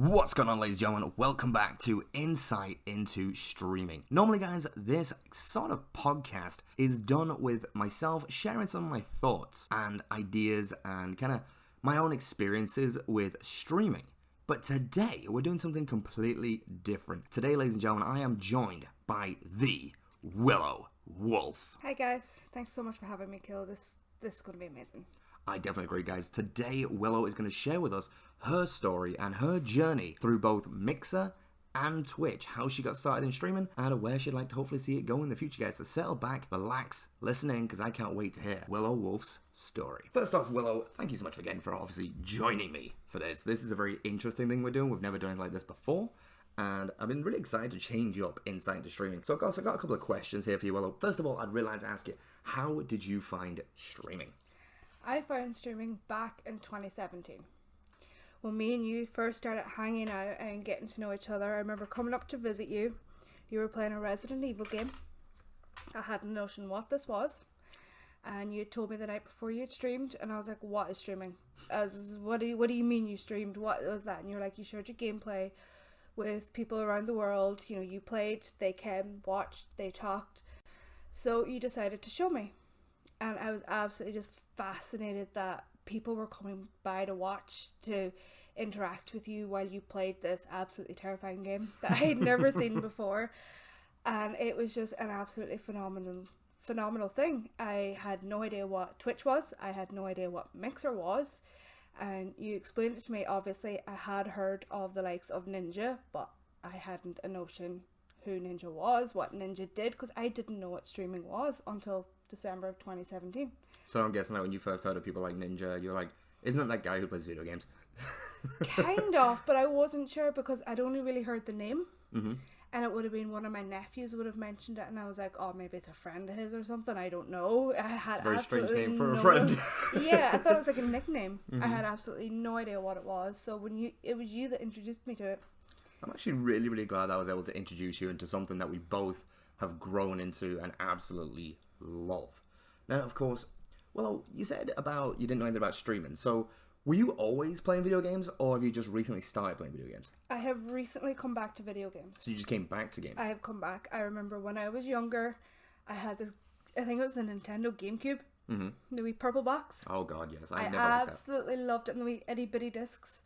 What's going on, ladies and gentlemen? Welcome back to Insight into Streaming. Normally, guys, this sort of podcast is done with myself sharing some of my thoughts and ideas and kind of my own experiences with streaming. But today, we're doing something completely different. Today, ladies and gentlemen, I am joined by TheeWillowWolf. Hi guys, thanks so much for having me, Kill. This is going to be amazing. I definitely agree, guys. Today, Willow is going to share with us her story and her journey through both Mixer and Twitch, how she got started in streaming, and where she'd like to hopefully see it go in the future, guys. So settle back, relax, listen in, because I can't wait to hear Willow Wolf's story. First off, Willow, thank you so much again for obviously joining me for this. This is a very interesting thing we're doing. We've never done it like this before. And I've been really excited to change you up insight into streaming. So, guys, I've got a couple of questions here for you, Willow. First of all, I'd really like to ask you, how did you find streaming? I found streaming back in 2017. When me and you first started hanging out and getting to know each other, I remember coming up to visit you. You were playing a Resident Evil game. I had no notion what this was. And you told me the night before you had streamed, and I was like, what is streaming? What do you mean you streamed? What was that? And you were like, you shared your gameplay with people around the world. You know, you played, they came, watched, they talked. So you decided to show me. And I was absolutely just fascinated that people were coming by to watch, to interact with you while you played this absolutely terrifying game that I had never seen before. And it was just an absolutely phenomenal thing. I had no idea what Twitch was. I had no idea what Mixer was. And you explained it to me. Obviously, I had heard of the likes of Ninja, but I hadn't a notion who Ninja was, what Ninja did, because I didn't know what streaming was until December of 2017. So I'm guessing that when you first heard of people like Ninja, you're like, isn't it that guy who plays video games? Kind of, but I wasn't sure because I'd only really heard the name. Mm-hmm. And it would have been one of my nephews would have mentioned it, and I was like, oh, maybe it's a friend of his or something. I don't know. I had Very strange name for no a friend. Yeah, I thought it was like a nickname. Mm-hmm. I had absolutely no idea what it was. So it was you that introduced me to it. I'm actually really, really glad I was able to introduce you into something that we both have grown into and absolutely love. Now, of course, well, you said about you didn't know anything about streaming. So, were you always playing video games, or have you just recently started playing video games? I have recently come back to video games. So you just came back to gaming? I have come back. I remember when I was younger, I had this, I think it was the Nintendo GameCube. Mm-hmm. The wee purple box. Oh god, yes. I never liked that. absolutely loved it, and the wee itty bitty discs.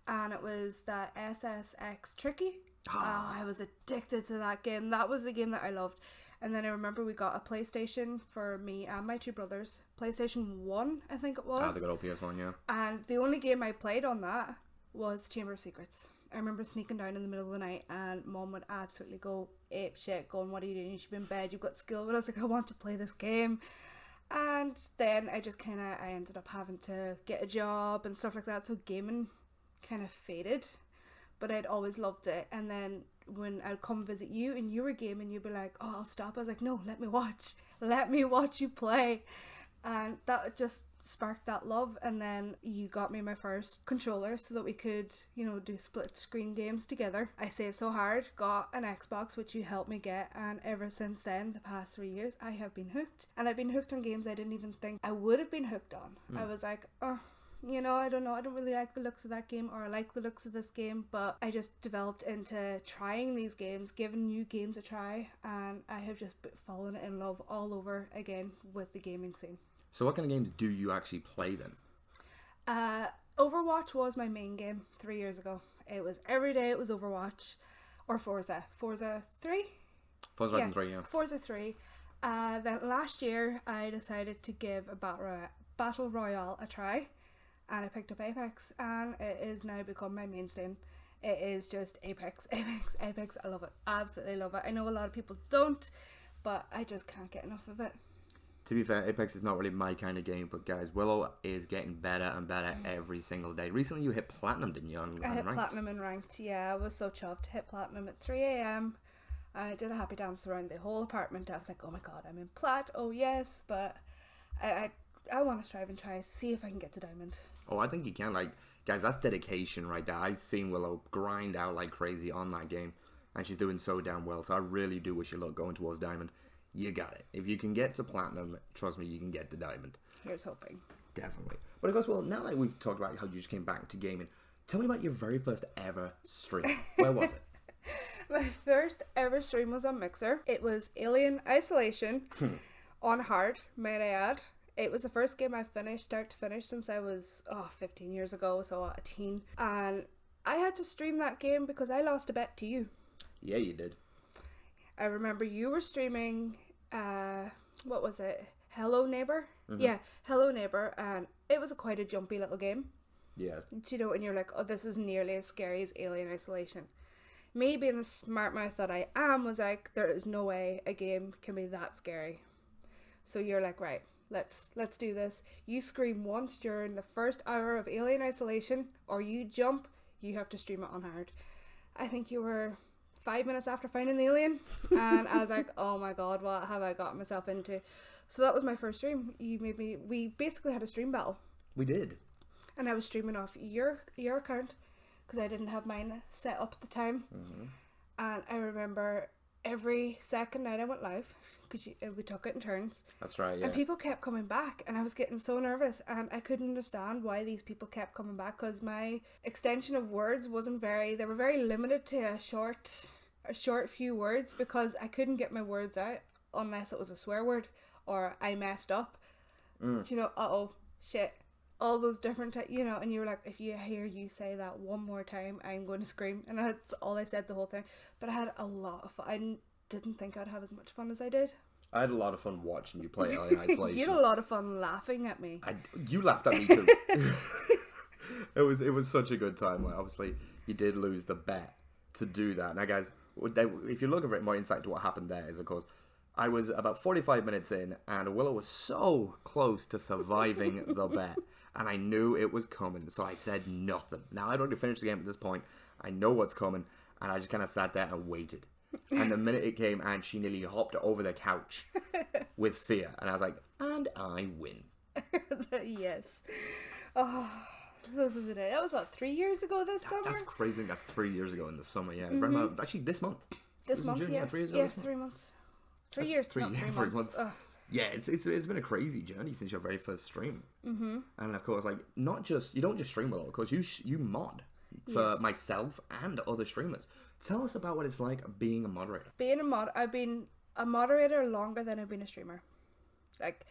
And it was that SSX Tricky. Oh, I was addicted to that game. That was the game that I loved. And then I remember we got a PlayStation for me and my two brothers. PlayStation 1, I think it was. Ah, the good old PS1, yeah. And the only game I played on that was Chamber of Secrets. I remember sneaking down in the middle of the night and Mom would absolutely go ape shit, going, what are you doing? You should be in bed, you've got school. But I was like, I want to play this game. And then I ended up having to get a job and stuff like that. So gaming kind of faded. But I'd always loved it. And then when I'd come visit you and you were gaming, you'd be like, oh, I'll stop. I was like, no, let me watch you play. And that just sparked that love. And then you got me my first controller so that we could, do split screen games together. I saved so hard, got an Xbox, which you helped me get, and ever since then, the past 3 years, I have been hooked. And I've been hooked on games I didn't even think I would have been hooked on. I was like, oh, I don't know, I don't really like the looks of that game, or I like the looks of this game, but I just developed into trying these games, giving new games a try, and I have just fallen in love all over again with the gaming scene. So what kind of games do you actually play then? Overwatch was my main game 3 years ago. It was every day, it was Overwatch, or Forza 3? Forza Horizon 3, yeah. Forza 3. Then last year, I decided to give a Battle Royale a try. And I picked up Apex, and it has now become my mainstay. It is just Apex. I love it. Absolutely love it. I know a lot of people don't, but I just can't get enough of it. To be fair, Apex is not really my kind of game, but guys, Willow is getting better and better every single day. Recently you hit platinum, didn't you? I hit platinum in ranked, yeah. I was so chuffed. Hit platinum at 3 a.m. I did a happy dance around the whole apartment. I was like, oh my god, I'm in plat. Oh yes, but I want to strive and try, see if I can get to diamond. Oh, I think you can. Like, guys, that's dedication right there. I've seen Willow grind out like crazy on that game, and she's doing so damn well. So I really do wish you luck going towards diamond. You got it. If you can get to platinum, trust me, you can get to diamond. Here's hoping. Definitely. But of course, well, now that we've talked about how you just came back to gaming, Tell me about your very first ever stream. Where was it? My first ever stream was on Mixer. It was Alien Isolation on hard, might I add. It was the first game I finished start to finish since I was 15 years ago, so a teen. And I had to stream that game because I lost a bet to you. Yeah, you did. I remember you were streaming, what was it? Hello Neighbor? Mm-hmm. Yeah, Hello Neighbor, and it was quite a jumpy little game. Yeah. You know, and you're like, oh, this is nearly as scary as Alien Isolation. Me being the smart mouth that I am was like, there is no way a game can be that scary. So you're like, right, let's do this. You scream once during the first hour of Alien Isolation, or you jump, you have to stream it on hard. I think you were 5 minutes after finding the alien, and I was like, oh my god, what have I got myself into? So that was my first stream. We basically had a stream battle. We did. And I was streaming off your account because I didn't have mine set up at the time. Mm-hmm. And I remember every second night I went live, because we took it in turns. That's right, yeah. And people kept coming back, and I was getting so nervous, and I couldn't understand why these people kept coming back, because my extension of words they were very limited to a short few words, because I couldn't get my words out unless it was a swear word or I messed up. You know, uh-oh, shit. All those different, you know, and you were like, if you hear you say that one more time, I'm going to scream. And that's all I said the whole thing. But I had a lot of fun. I didn't think I'd have as much fun as I did. I had a lot of fun watching you play Alien Isolation. You had a lot of fun laughing at me. You laughed at me too. It was such a good time. Like, obviously, you did lose the bet to do that. Now, guys, if you look at it more insight to what happened there is, of course, I was about 45 minutes in, and Willow was so close to surviving the bet. And I knew it was coming, so I said nothing. Now, I'd already finished the game at this point. I know what's coming, and I just kind of sat there and waited. And the minute it came, and she nearly hopped over the couch with fear. And I was like, and I win. Yes. Oh, those are the days. That was, what, 3 years ago this summer? That's crazy. I think that's 3 years ago in the summer, yeah. Mm-hmm. Actually, this month. This month, June, yeah. 3 years ago. Yeah, 3 months. 3 years, three, not 3 3 months. months. Yeah, it's been a crazy journey since your very first stream. Mm-hmm. And of course, like, you don't just stream a lot, of course, you mod for myself and other streamers. Tell us about what it's like being a moderator. I've been a moderator longer than I've been a streamer. Like,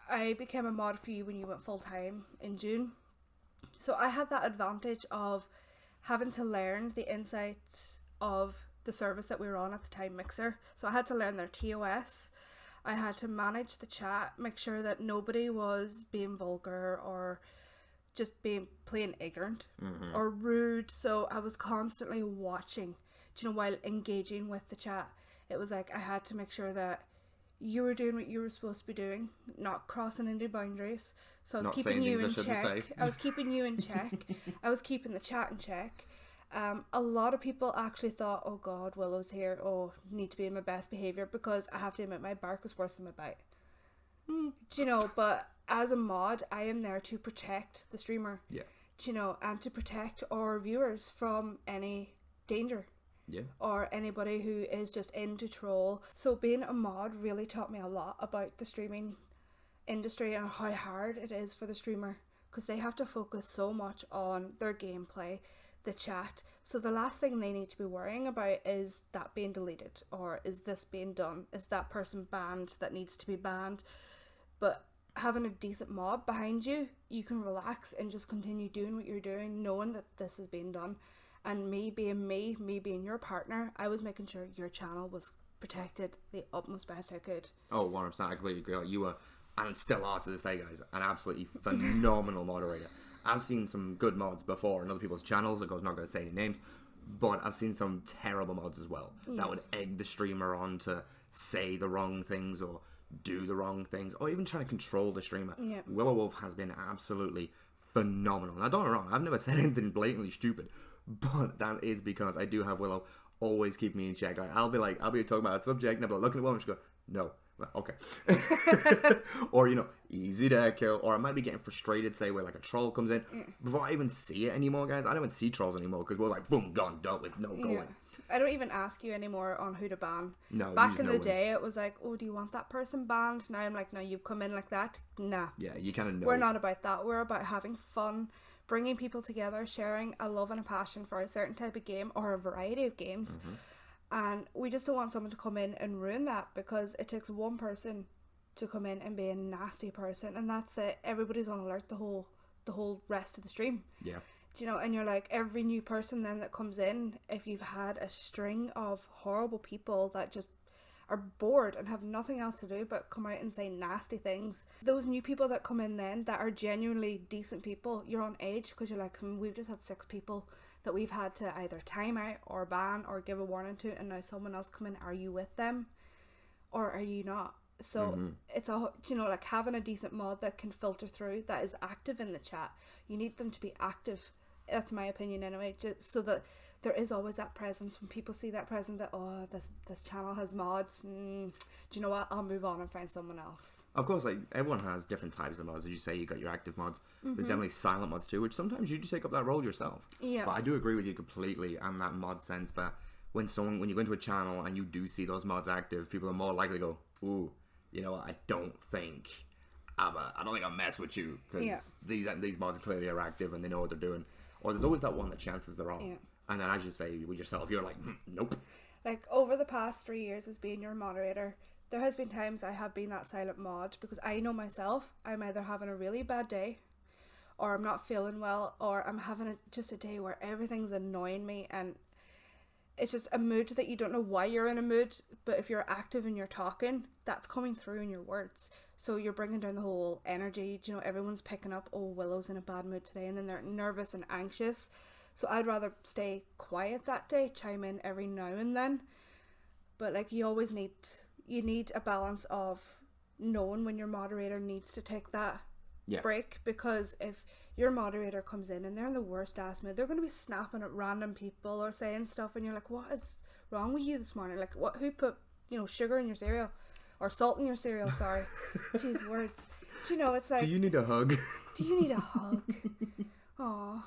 I became a mod for you when you went full time in June. So I had that advantage of having to learn the insights of the service that we were on at the time, Mixer. So I had to learn their TOS. I had to manage the chat, make sure that nobody was being vulgar or just being plain ignorant or rude. So I was constantly watching, while engaging with the chat. It was like I had to make sure that you were doing what you were supposed to be doing, not crossing any boundaries. So I was keeping you in check. I was keeping you in check. I was keeping the chat in check. A lot of people actually thought, oh god, Willow's here, need to be in my best behaviour, because I have to admit my bark is worse than my bite. But as a mod, I am there to protect the streamer. Yeah. And to protect our viewers from any danger. Yeah. Or anybody who is just in to troll. So being a mod really taught me a lot about the streaming industry and how hard it is for the streamer, because they have to focus so much on their gameplay, the chat. So the last thing they need to be worrying about is that being deleted, or is this being done, is that person banned that needs to be banned. But having a decent mob behind you, you can relax and just continue doing what you're doing, knowing that this is being done. And me being your partner, I was making sure your channel was protected the utmost best I could. Oh, 100%, I completely agree. Like, you were, and still are to this day, guys, an absolutely phenomenal moderator. I've seen some good mods before on other people's channels. Of course, I'm not going to say any names, but I've seen some terrible mods as well. Yes. That would egg the streamer on to say the wrong things or do the wrong things, or even try to control the streamer. Yeah. WillowWolf has been absolutely phenomenal. Now, don't get me wrong, I've never said anything blatantly stupid, but that is because I do have Willow always keep me in check. Like, I'll be talking about a subject, and I'll be like, looking at Willow, and she'll go, no. Okay. Or, easy to kill. Or I might be getting frustrated, say, where like a troll comes in. Before I even see it anymore, guys, I don't even see trolls anymore, because we're like, boom, gone, dealt with, no, go away. I don't even ask you anymore on who to ban. No. Back in the day, it was like, oh, do you want that person banned? Now I'm like, no, you've come in like that. Nah. Yeah, you kind of know. We're not about that. We're about having fun, bringing people together, sharing a love and a passion for a certain type of game or a variety of games. And we just don't want someone to come in and ruin that, because it takes one person to come in and be a nasty person, and that's it. Everybody's on alert the whole rest of the stream. Yeah. Do you know, and you're like, every new person then that comes in, if you've had a string of horrible people that just are bored and have nothing else to do but come out and say nasty things, those new people that come in then that are genuinely decent people, you're on edge, because you're like, we've just had 6 people that we've had to either time out or ban or give a warning to, and now someone else come in. Are you with them or are you not? So it's like having a decent mod that can filter through, that is active in the chat. You need them to be active. That's my opinion anyway, just so that there is always that presence. When people see that presence, that, oh, this channel has mods, do you know what, I'll move on and find someone else. Of course, like, everyone has different types of mods. As you say, you got your active mods. There's definitely silent mods too, which sometimes you just take up that role yourself. Yeah. But I do agree with you completely on that mod sense, that when you go into a channel and you do see those mods active, people are more likely to go, ooh, you know what, I don't think I'll mess with you, because these mods clearly are active and they know what they're doing. Or there's always that one that chances they're wrong. Yeah. And then, as you say, with yourself, you're like, nope. Like, over the past 3 years as being your moderator, there has been times I have been that silent mod, because I know myself, I'm either having a really bad day, or I'm not feeling well, or I'm having just a day where everything's annoying me, and it's just a mood that you don't know why you're in a mood, but if you're active and you're talking, that's coming through in your words. So you're bringing down the whole energy. You know, everyone's picking up, oh, Willow's in a bad mood today, and then they're nervous and anxious. So I'd rather stay quiet that day, chime in every now and then. But like, you always need a balance of knowing when your moderator needs to take that break, because if your moderator comes in and they're in the worst ass mood, they're going to be snapping at random people or saying stuff, and you're like, what is wrong with you this morning? Like, who put, sugar in your cereal or salt in your cereal? Sorry. Jeez, words. Do you know, it's like, do you need a hug? Do you need a hug? Aww.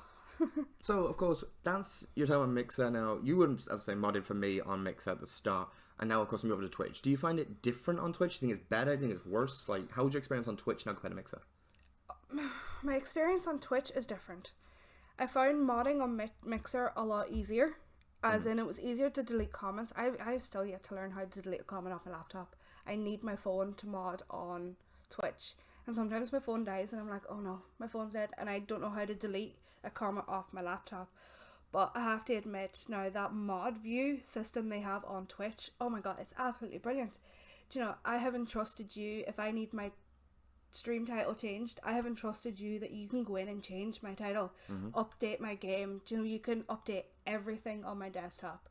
So, of course, that's your time on Mixer. Now, you wouldn't have, say, modded for me on Mixer at the start, and now, of course, we move over to Twitch. Do you find it different on Twitch? Do you think it's better? Do you think it's worse? Like, how was your experience on Twitch now compared to Mixer? My experience on Twitch is different. I found modding on Mixer a lot easier, as in it was easier to delete comments. I've still yet to learn how to delete a comment off my laptop. I need my phone to mod on Twitch, and sometimes my phone dies and I'm like, oh no, my phone's dead, and I don't know how to delete a comment off my laptop. But I have to admit, now that mod view system they have on Twitch, oh my god, it's absolutely brilliant. Do you know, I have entrusted you, if I need my stream title changed, I have entrusted you that you can go in and change my title, update my game. Do you know, you can update everything on my desktop,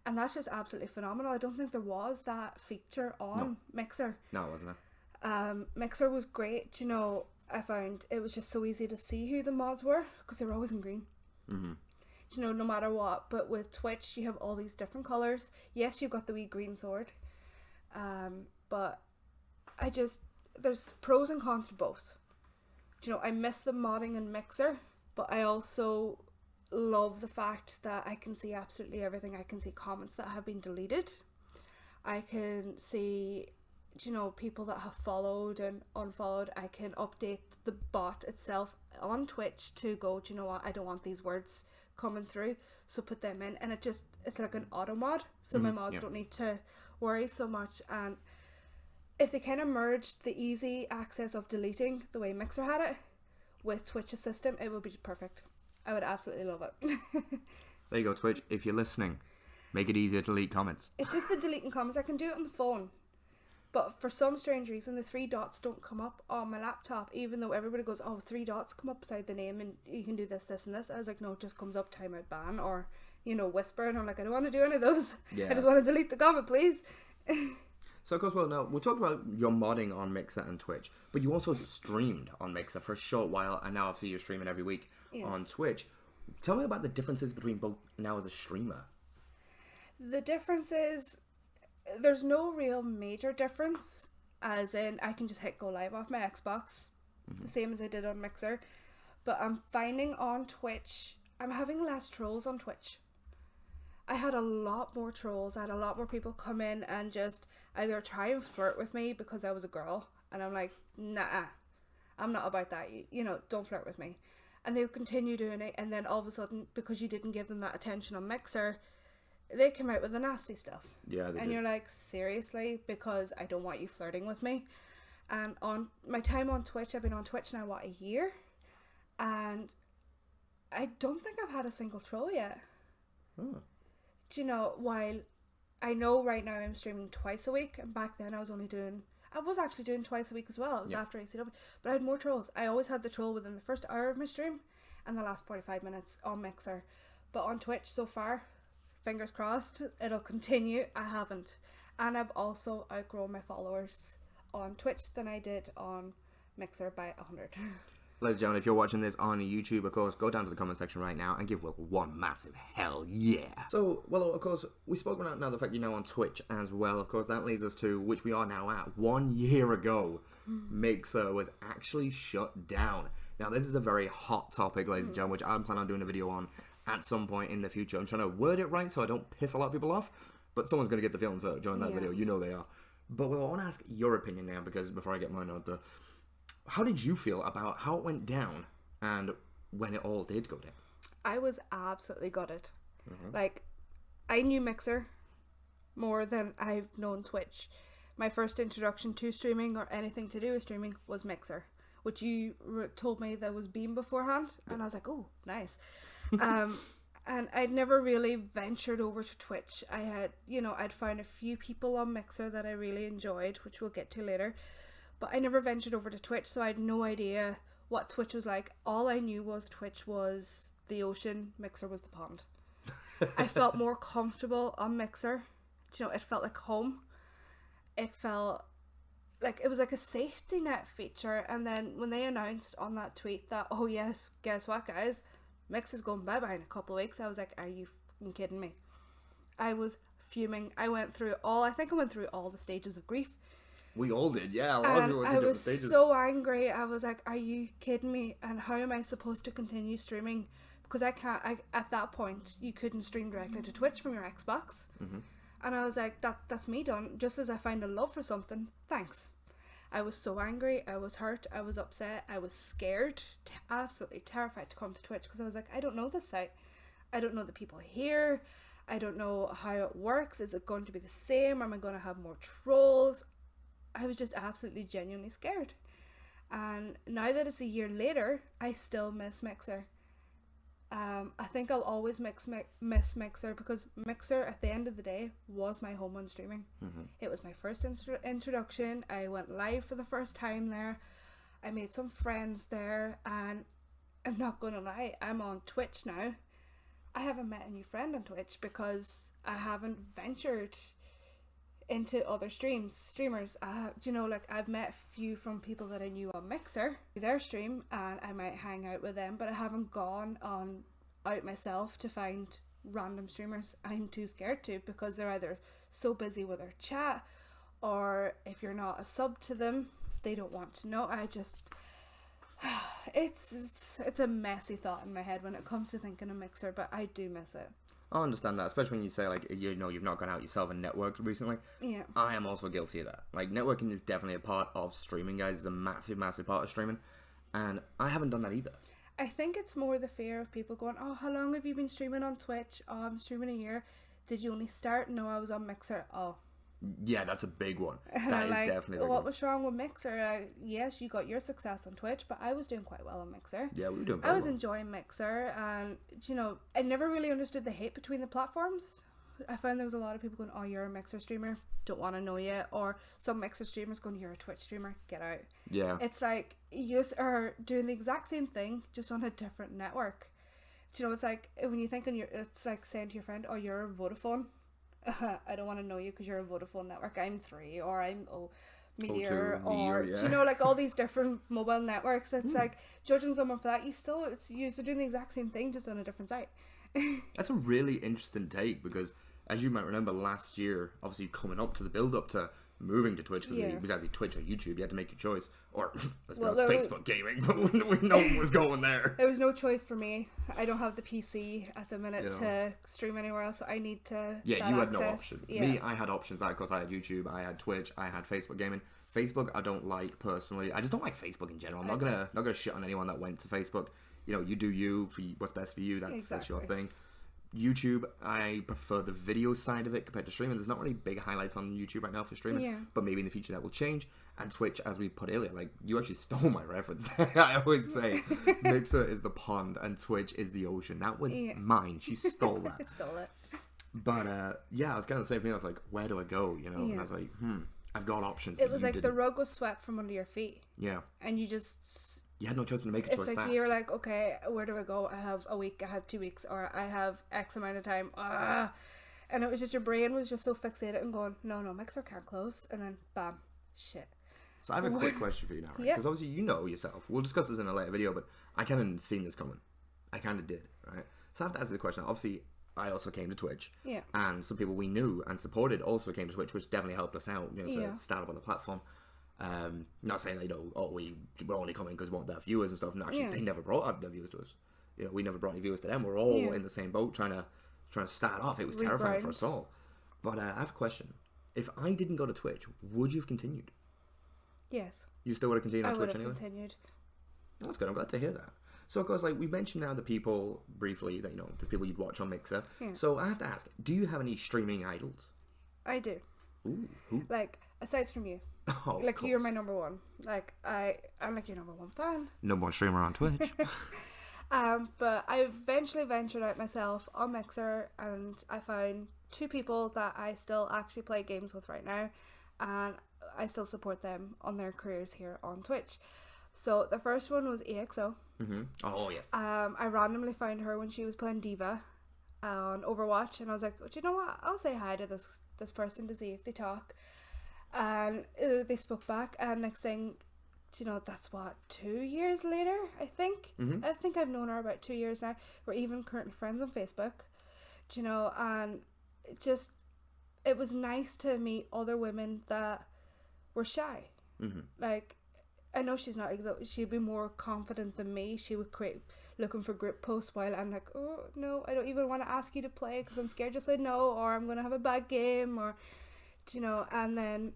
and that's just absolutely phenomenal. I don't think there was that feature on Mixer. No, it wasn't there. Mixer was great. Do you know, I found it was just so easy to see who the mods were, because they were always in green. Do you know, no matter what. But with Twitch, you have all these different colours. Yes, you've got the wee green sword, but there's pros and cons to both. Do you know, I miss the modding in Mixer, but I also love the fact that I can see absolutely everything. I can see comments that have been deleted. I can see, you know, people that have followed and unfollowed. I can update the bot itself on Twitch to go, do you know what, I don't want these words coming through, so put them in, and it's like an auto mod, so my mods don't need to worry so much. And if they kind of merged the easy access of deleting the way Mixer had it with Twitch's system, it would be perfect. I would absolutely love it. There you go, Twitch. If you're listening, make it easier to delete comments. It's just the deleting comments. I can do it on the phone, but for some strange reason, the 3 dots don't come up on my laptop, even though everybody goes, oh, 3 dots come up beside the name and you can do this, this, and this. I was like, no, it just comes up timeout ban or, you know, whisper, and I'm like, I don't want to do any of those. Yeah. I just want to delete the comment, please. So, of course, well, now, we'll talk about your modding on Mixer and Twitch, but you also streamed on Mixer for a short while, and now obviously you're streaming every week on Twitch. Tell me about the differences between both now as a streamer. The difference is, there's no real major difference, as in I can just hit go live off my Xbox, the same as I did on Mixer, but I'm finding on Twitch, I'm having less trolls on Twitch. I had a lot more trolls. I had a lot more people come in and just either try and flirt with me because I was a girl, and I'm like, nah, I'm not about that. You know, don't flirt with me. and they would continue doing it, and then all of a sudden, because you didn't give them that attention on Mixer, they come out with the nasty stuff. Yeah, they and do. You're like, seriously? Because I don't want you flirting with me. And on my time on Twitch, I've been on Twitch now, what, a year? And I don't think I've had a single troll yet. Oh. Do you know, while I know right now I'm streaming twice a week, and back then I was actually doing twice a week as well. It was after ACW, but I had more trolls. I always had the troll within the first hour of my stream and the last 45 minutes on Mixer. But on Twitch so far, fingers crossed, it'll continue. I haven't. And I've also outgrown my followers on Twitch than I did on Mixer by 100. Ladies and gentlemen, if you're watching this on YouTube, of course, go down to the comment section right now and give Will one massive hell yeah. So, well, of course, we spoke about now the fact you're now on Twitch as well. Of course, that leads us to, which we are now at, 1 year ago, Mixer was actually shut down. Now, this is a very hot topic, ladies and gentlemen, which I'm planning on doing a video on at some point in the future. I'm trying to word it right so I don't piss a lot of people off, but someone's going to get the feelings hurt during that video. You know they are. But, well, I want to ask your opinion now, because before I get mine out there, how did you feel about how it went down and when it all did go down? I was absolutely gutted. Like, I knew Mixer more than I've known Twitch. My first introduction to streaming or anything to do with streaming was Mixer, which you told me there was Beam beforehand, and I was like, oh, nice. And I'd never really ventured over to Twitch. I had, I'd found a few people on Mixer that I really enjoyed, which we'll get to later. But I never ventured over to Twitch, so I had no idea what Twitch was like. All I knew was Twitch was the ocean, Mixer was the pond. I felt more comfortable on Mixer. It felt like home. It felt like it was like a safety net feature. And then when they announced on that tweet that, oh yes, guess what guys, Mixer's going bye-bye in a couple of weeks, I was like, are you fucking kidding me? I was fuming. I went through all the stages of grief. We all did, yeah. A lot of people went through different stages. I was so angry. I was like, are you kidding me? And how am I supposed to continue streaming? Because I can't, at that point, you couldn't stream directly to Twitch from your Xbox. And I was like, that's me done. Just as I find a love for something, thanks. I was so angry. I was hurt. I was upset. I was scared. Absolutely terrified to come to Twitch because I was like, I don't know this site. I don't know the people here. I don't know how it works. Is it going to be the same? Am I going to have more trolls? I was just absolutely genuinely scared. And now that it's a year later, I still miss Mixer. I think I'll always miss Mixer because Mixer, at the end of the day, was my home on streaming. It was my first introduction. I went live for the first time there. I made some friends there, and I'm not going to lie, I'm on Twitch now. I haven't met a new friend on Twitch because I haven't ventured into other streamers. I've met a few from people that I knew on Mixer, their stream, and I might hang out with them, but I haven't gone out myself to find random streamers. I'm too scared to, because they're either so busy with their chat, or if you're not a sub to them, they don't want to know. It's a messy thought in my head when it comes to thinking of Mixer, but I do miss it. I understand that, especially when you say, like, you've not gone out yourself and networked recently. Yeah. I am also guilty of that. Like, networking is definitely a part of streaming, guys. It's a massive, massive part of streaming. And I haven't done that either. I think it's more the fear of people going, oh, how long have you been streaming on Twitch? Oh, I'm streaming a year. Did you only start? No, I was on Mixer. Oh. Yeah, that's a big one. And That I'm is like, definitely a big what one. was wrong with Mixer? Yes, you got your success on Twitch, but I was doing quite well on Mixer. Yeah, we were doing I very was well. enjoying Mixer, and I never really understood the hate between the platforms. I found there was a lot of people going, oh, you're a Mixer streamer, don't want to know you, or some Mixer streamers going, you're a Twitch streamer, get out. Yeah. It's like, you are doing the exact same thing, just on a different network. It's like, when you think it's like saying to your friend, oh, you're a Vodafone. I don't want to know you because you're a Vodafone network. I'm 3, or I'm Meteor, O2, Meteor, or yeah. like all these different mobile networks. It's like, judging someone for that, you're doing the exact same thing, just on a different site. That's a really interesting take, because as you might remember, last year, obviously coming up to the build up to moving to Twitch, because it was either Twitch or YouTube, you had to make your choice, or let's be honest, Facebook gaming, but no one was going there. There was no choice for me. I don't have the PC at the minute to stream anywhere else, so I need to. Yeah, you had access. no option. Yeah. Me, I had options. Of course, I had YouTube, I had Twitch, I had Facebook gaming. Facebook, I don't like personally. I just don't like Facebook in general. I'm not gonna shit on anyone that went to Facebook. you know, you do you for what's best for you. That's your thing. YouTube, I prefer the video side of it compared to streaming. There's not really big highlights on YouTube right now for streaming, but maybe in the future that will change. And Twitch, as we put earlier, like, you actually stole my reference there. I always say Mixer is the pond and Twitch is the ocean. That was mine. She stole that. I stole it. But yeah, I was kind of the same thing. I was like, where do I go? You know, and I was like, I've got options. It was like the rug was swept from under your feet. Yeah. And you just... You had no choice but to make a choice It's like fast. you're like, okay, where do I go? I have a week, I have 2 weeks, or I have X amount of time. And it was just your brain was just so fixated and going, no, Mixer can't close. And then, bam, shit. So I have a quick question for you now, right? Because obviously you know yourself. We'll discuss this in a later video, but I kind of seen this coming. I kind of did, right? So I have to ask you the question. Obviously, I also came to Twitch. Yeah. And some people we knew and supported also came to Twitch, which definitely helped us out, you know, to start up on the platform. Not saying they know, we're only coming because we want their viewers and stuff. No, actually, they never brought out their viewers to us. You know, we never brought any viewers to them. We're all in the same boat trying to start off. It was terrifying for us all. But I have a question. If I didn't go to Twitch, would you have continued? Yes. You still would have continued on Twitch anyway? I would have continued. That's good. I'm glad to hear that. So, of course, like, we mentioned now the people, briefly, that, you know, the people you'd watch on Mixer. Yeah. So, I have to ask, do you have any streaming idols? I do. Ooh, who? Like, aside from you. Oh, like, you're my number one. Like, I'm like your number one fan. Number one streamer on Twitch. But I eventually ventured out myself on Mixer, and I found 2 people that I still actually play games with right now, and I still support them on their careers here on Twitch. So the first one was EXO. Mm-hmm. Oh, yes. I randomly found her when she was playing Diva on Overwatch, and I was like, do you know what? I'll say hi to this person to see if they talk. And they spoke back, and next thing, you know, that's what, 2 years later, I think. Mm-hmm. I think I've known her about 2 years now. We're even currently friends on Facebook, you know, and it was nice to meet other women that were shy. Mm-hmm. Like, I know she's not she'd be more confident than me. She would create looking for group posts while I'm like, oh no, I don't even want to ask you to play because I'm scared to say no, or I'm gonna have a bad game, or, you know. And then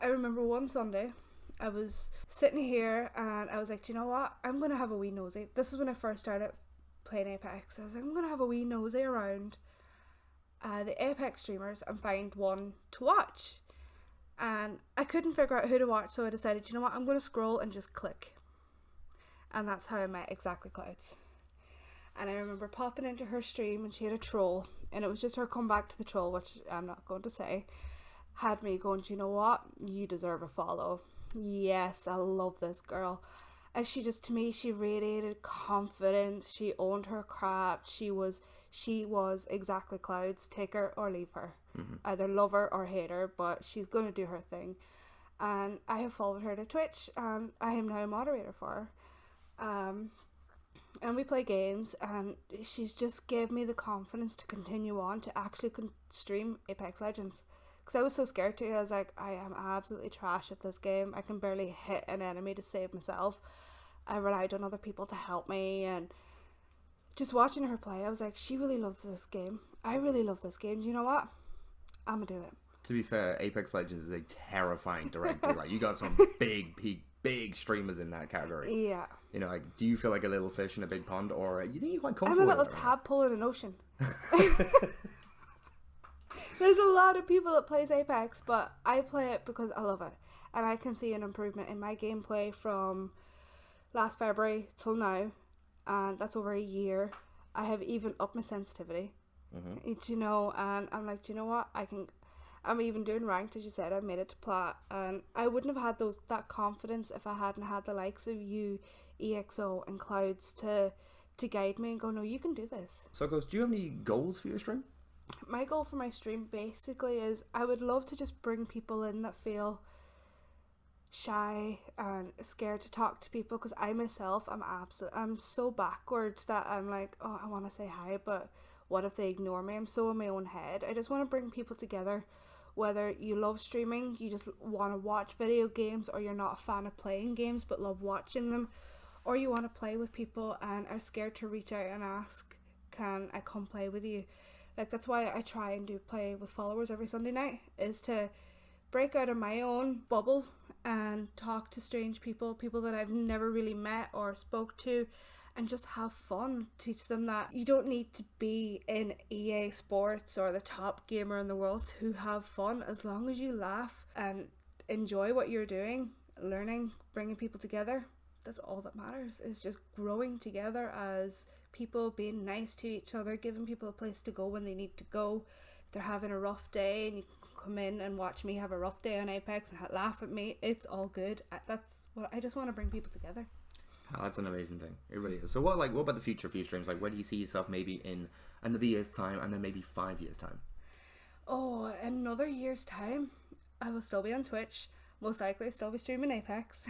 I remember one Sunday I was sitting here and I was like, do you know what, I'm gonna have a wee nosy. This is when I first started playing Apex. I was like, I'm gonna have a wee nosy around the Apex streamers and find one to watch. And I couldn't figure out who to watch, so I decided, you know what, I'm going to scroll and just click. And that's how I met Exactly Clouds. And I remember popping into her stream and she had a troll, and it was just her come back to the troll, which I'm not going to say, had me going, you know what, you deserve a follow. Yes, I love this girl. And she just, to me, she radiated confidence. She owned her craft. She was Exactly Clouds. Take her or leave her. Mm-hmm. Either love her or hate her, but she's going to do her thing. And I have followed her to Twitch, and I am now a moderator for her. And we play games, and she's just gave me the confidence to continue on, to actually stream Apex Legends. Because I was so scared to. I was like, I am absolutely trash at this game. I can barely hit an enemy to save myself. I relied on other people to help me, and just watching her play, I was like, she really loves this game. I really love this game. You know what? I'm gonna do it. To be fair, Apex Legends is a terrifying directory. Like, you got some big streamers in that category. Yeah. You know, like, do you feel like a little fish in a big pond, or you think you're quite comfortable? I'm a little tadpole in an ocean. There's a lot of people that plays Apex, but I play it because I love it, and I can see an improvement in my gameplay from last February till now, and that's over a year. I have even upped my sensitivity. Mm-hmm. You know, and I'm like, do you know what? I'm even doing ranked, as you said. I've made it to plat, and I wouldn't have had that confidence if I hadn't had the likes of you, EXO, and Clouds to guide me and go, no, you can do this. So, do you have any goals for your stream? My goal for my stream basically is I would love to just bring people in that feel shy and scared to talk to people, because I myself, I'm so backward that I'm like, oh, I want to say hi, but what if they ignore me? I'm so in my own head. I just want to bring people together, whether you love streaming, you just want to watch video games, or you're not a fan of playing games but love watching them, or you want to play with people and are scared to reach out and ask, can I come play with you? Like, that's why I try and do play with followers every Sunday night, is to break out of my own bubble and talk to strange people that I've never really met or spoke to, and just have fun. Teach them that you don't need to be in EA Sports or the top gamer in the world to have fun. As long as you laugh and enjoy what you're doing, learning, bringing people together, that's all that matters. Is just growing together as people, being nice to each other, giving people a place to go when they need to go. If they're having a rough day and you can come in and watch me have a rough day on Apex and laugh at me, it's all good. That's what I just want to bring people together. Oh, that's an amazing thing. It really is. So what about the future for your streams? Like, where do you see yourself maybe in another year's time and then maybe 5 years' time? Oh, another year's time, I will still be on Twitch. Most likely still be streaming Apex.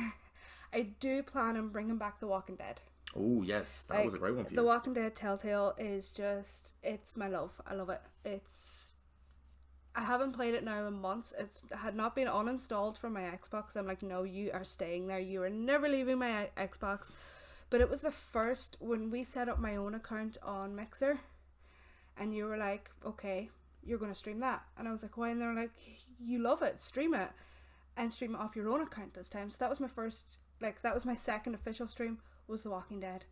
I do plan on bringing back The Walking Dead. Oh, yes. That was a great one for you. The Walking Dead Telltale is just, it's my love. I love it. I haven't played it now in months. It had not been uninstalled from my Xbox. I'm like, no, you are staying there. You are never leaving my Xbox. But it was the first, when we set up my own account on Mixer, and you were like, okay, you're going to stream that. And I was like, why? And they were like, you love it, stream it. And stream it off your own account this time. So that was my first, that was my second official stream, was The Walking Dead.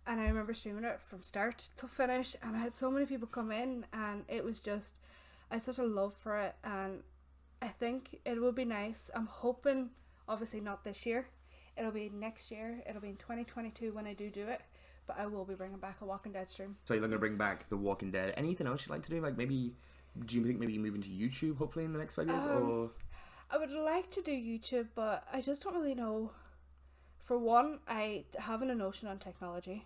And I remember streaming it from start to finish, and I had so many people come in, and it was just, I had such a love for it, and I think it will be nice. I'm hoping, obviously not this year, it'll be next year, it'll be in 2022 when I do it, but I will be bringing back a Walking Dead stream. So you're going to bring back The Walking Dead. Anything else you'd like to do? Like maybe, do you think maybe moving to YouTube hopefully in the next 5 years? Or I would like to do YouTube, but I just don't really know. For one, I haven't a notion on technology.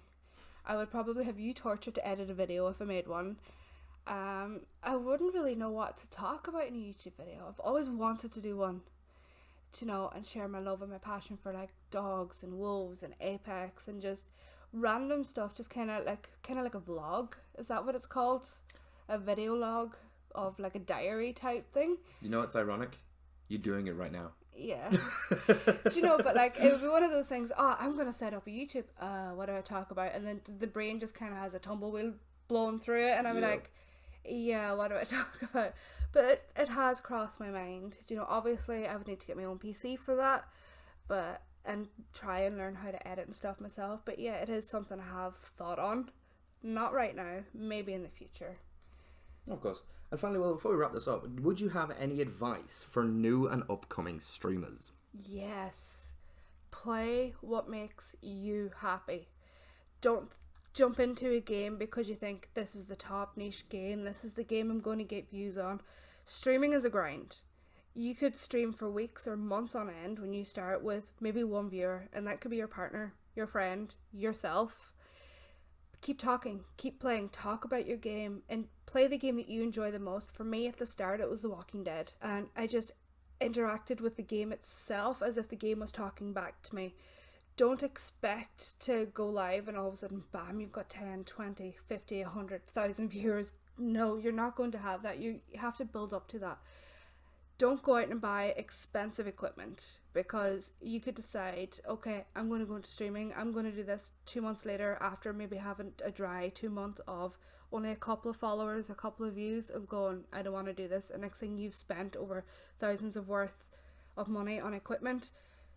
I would probably have you tortured to edit a video if I made one. I wouldn't really know what to talk about in a YouTube video. I've always wanted to do one, and share my love and my passion for dogs and wolves and Apex and just random stuff, just kind of like a vlog. Is that what it's called? A video log of a diary type thing. You know what's ironic? You're doing it right now. Yeah. But it would be one of those things, I'm going to set up a YouTube. What do I talk about? And then the brain just kind of has a tumbleweed blowing through it, and I'm like, yeah, what do I talk about? But it has crossed my mind. Obviously I would need to get my own PC for that, and try and learn how to edit and stuff myself. But yeah, it is something I have thought on. Not right now, maybe in the future. Of course. And finally, well, before we wrap this up, would you have any advice for new and upcoming streamers? Yes. Play what makes you happy. Don't jump into a game because you think this is the top niche game, this is the game I'm going to get views on. Streaming is a grind. You could stream for weeks or months on end when you start with maybe one viewer, and that could be your partner, your friend, yourself. Keep talking, keep playing, talk about your game, and play the game that you enjoy the most. For me, at the start, it was The Walking Dead, and I just interacted with the game itself as if the game was talking back to me. Don't expect to go live and all of a sudden, bam, you've got 10, 20, 50, 100,000 viewers. No, you're not going to have that. You have to build up to that. Don't go out and buy expensive equipment, because you could decide, okay, I'm going to go into streaming, I'm going to do this 2 months later after maybe having a dry 2 month of only a couple of followers, a couple of views, and going, I don't want to do this. And next thing, you've spent over thousands of worth of money on equipment.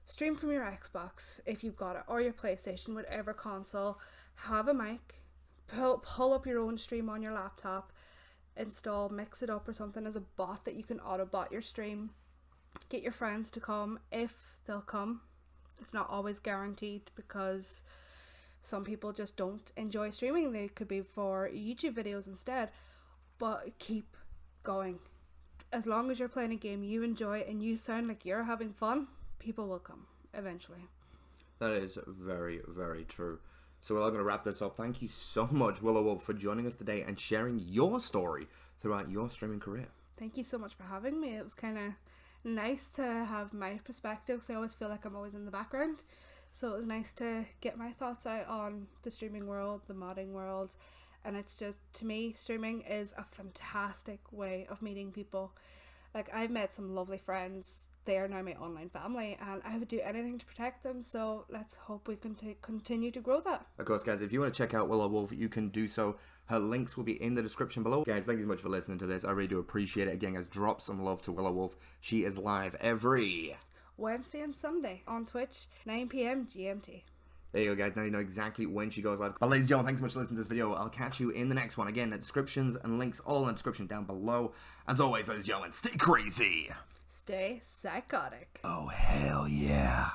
Stream from your Xbox if you've got it, or your PlayStation, whatever console. Have a mic, pull up your own stream on your laptop, install Mix It Up or something as a bot that you can auto-bot your stream. Get your friends to come if they'll come. It's not always guaranteed, because some people just don't enjoy streaming. They could be for YouTube videos instead. But keep going. As long as you're playing a game you enjoy and you sound like you're having fun, people will come eventually. That is very, very true. So we're all going to wrap this up. Thank you so much, WillowWolf, for joining us today and sharing your story throughout your streaming career. Thank you so much for having me. It was kind of nice to have my perspective, because I always feel like I'm always in the background. So it was nice to get my thoughts out on the streaming world, the modding world. And it's just, to me, streaming is a fantastic way of meeting people. I've met some lovely friends. They are now my online family, and I would do anything to protect them. So let's hope we can continue to grow that. Of course, guys, if you want to check out WillowWolf, you can do so. Her links will be in the description below. Guys, thank you so much for listening to this. I really do appreciate it. Again, guys, drop some love to WillowWolf. She is live every Wednesday and Sunday on Twitch, 9 PM GMT. There you go, guys. Now you know exactly when she goes live. But ladies and gentlemen, thanks so much for listening to this video. I'll catch you in the next one. Again, the descriptions and links all in the description down below. As always, ladies and gentlemen, stay crazy. Stay psychotic. Oh, hell yeah.